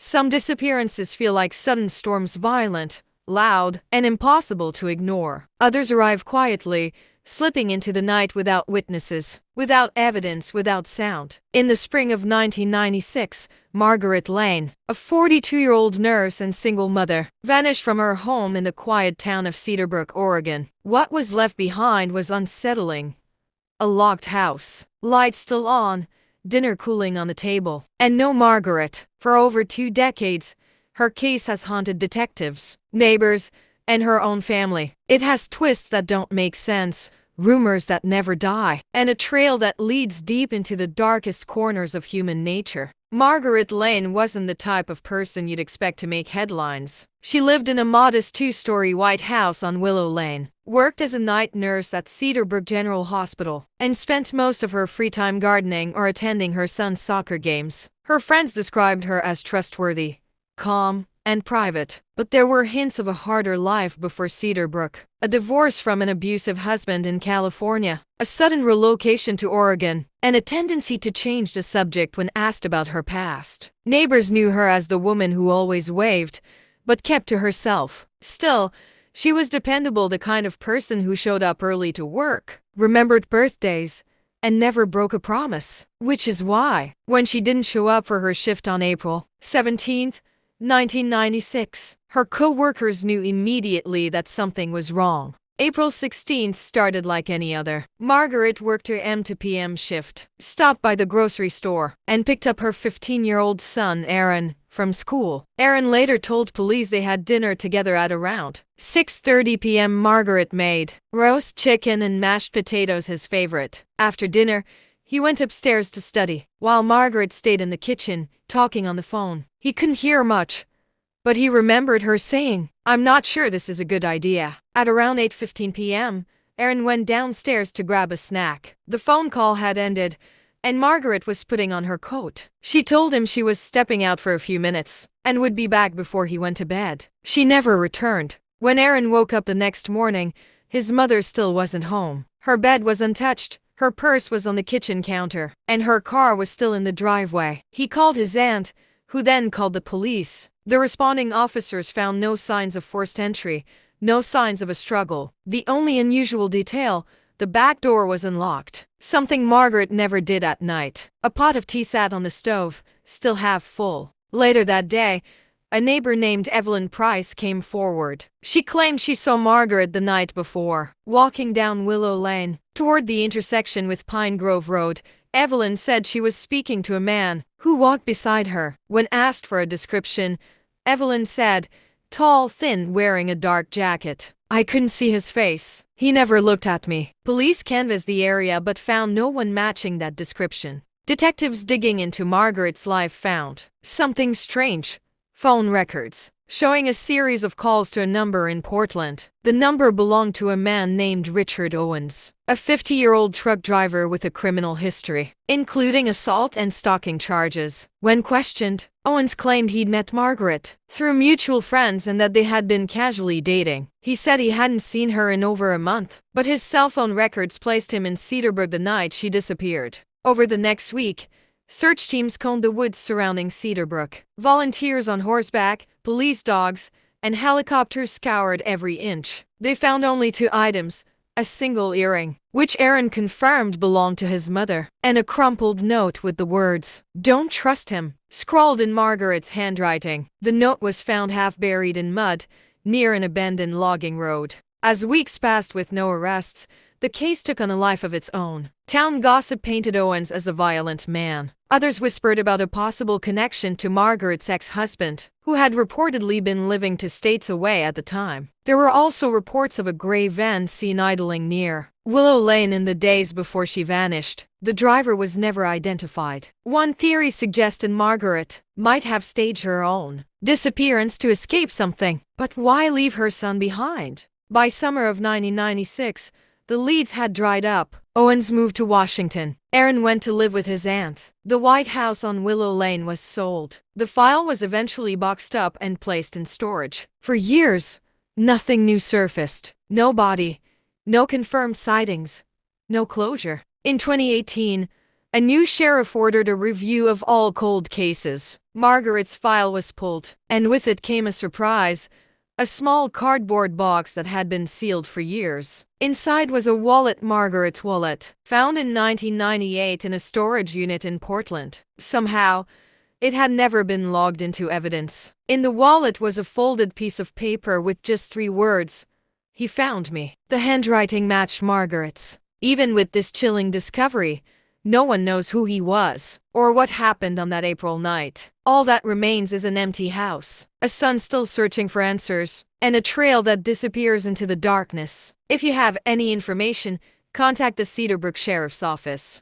Some disappearances feel like sudden storms, violent, loud, and impossible to ignore. Others arrive quietly, slipping into the night without witnesses, without evidence, without sound. In the spring of 1996, Margaret Lane, a 42-year-old nurse and single mother, vanished from her home in the quiet town of Cedarbrook, Oregon. What was left behind was unsettling. A locked house, lights still on, dinner cooling on the table, and no Margaret. For over 2 decades, her case has haunted detectives, neighbors, and her own family. It has twists that don't make sense, rumors that never die, and a trail that leads deep into the darkest corners of human nature. Margaret Lane wasn't the type of person you'd expect to make headlines. She lived in a modest 2-story white house on Willow Lane, worked as a night nurse at Cedarbrook General Hospital, and spent most of her free time gardening or attending her son's soccer games. Her friends described her as trustworthy, calm, and private, but there were hints of a harder life before Cedarbrook. A divorce from an abusive husband in California, a sudden relocation to Oregon, and a tendency to change the subject when asked about her past. Neighbors knew her as the woman who always waved, but kept to herself. Still, she was dependable, the kind of person who showed up early to work, remembered birthdays, and never broke a promise. Which is why, when she didn't show up for her shift on April 17th, 1996, her co-workers knew immediately that something was wrong. April 16th started like any other. Margaret worked her M to PM shift, stopped by the grocery store, and picked up her 15-year-old son, Aaron, from school. Aaron later told police they had dinner together at around 6:30 p.m. Margaret made roast chicken and mashed potatoes his favorite. After dinner, he went upstairs to study, while Margaret stayed in the kitchen, talking on the phone. He couldn't hear much, but he remembered her saying, "I'm not sure this is a good idea." At around 8:15 p.m., Aaron went downstairs to grab a snack. The phone call had ended, and Margaret was putting on her coat. She told him she was stepping out for a few minutes, and would be back before he went to bed. She never returned. When Aaron woke up the next morning, his mother still wasn't home. Her bed was untouched, her purse was on the kitchen counter, and her car was still in the driveway. He called his aunt, who then called the police. The responding officers found no signs of forced entry, no signs of a struggle. The only unusual detail, the back door was unlocked, something Margaret never did at night. A pot of tea sat on the stove, still half full. Later that day, a neighbor named Evelyn Price came forward. She claimed she saw Margaret the night before, walking down Willow Lane, toward the intersection with Pine Grove Road. Evelyn said she was speaking to a man who walked beside her. When asked for a description, Evelyn said, "Tall, thin, wearing a dark jacket. I couldn't see his face. He never looked at me." Police canvassed the area but found no one matching that description. Detectives digging into Margaret's life found something strange. Phone records showing a series of calls to a number in Portland. The number belonged to a man named Richard Owens, a 50-year-old truck driver with a criminal history, including assault and stalking charges. When questioned, Owens claimed he'd met Margaret through mutual friends and that they had been casually dating. He said he hadn't seen her in over a month, but his cell phone records placed him in Cedarbrook the night she disappeared. Over the next week, search teams combed the woods surrounding Cedarbrook. Volunteers on horseback, police dogs, and helicopters scoured every inch. They found only 2 items: a single earring, which Aaron confirmed belonged to his mother, and a crumpled note with the words, "Don't trust him," scrawled in Margaret's handwriting. The note was found half buried in mud, near an abandoned logging road. As weeks passed with no arrests, the case took on a life of its own. Town gossip painted Owens as a violent man. Others whispered about a possible connection to Margaret's ex-husband, who had reportedly been living 2 states away at the time. There were also reports of a gray van seen idling near Willow Lane in the days before she vanished. The driver was never identified. One theory suggested Margaret might have staged her own disappearance to escape something. But why leave her son behind? By summer of 1996, the leads had dried up. Owens moved to Washington. Aaron went to live with his aunt. The White House on Willow Lane was sold. The file was eventually boxed up and placed in storage. For years, nothing new surfaced. No body, no confirmed sightings, no closure. In 2018, A new sheriff ordered a review of all cold cases. Margaret's file was pulled, and with it came a surprise. A small cardboard box that had been sealed for years. Inside was a wallet, Margaret's wallet, found in 1998 in a storage unit in Portland. Somehow, it had never been logged into evidence. In the wallet was a folded piece of paper with just 3 words. "He found me." The handwriting matched Margaret's. Even with this chilling discovery, no one knows who he was, or what happened on that April night. All that remains is an empty house, a son still searching for answers, and a trail that disappears into the darkness. If you have any information, contact the Cedarbrook Sheriff's Office.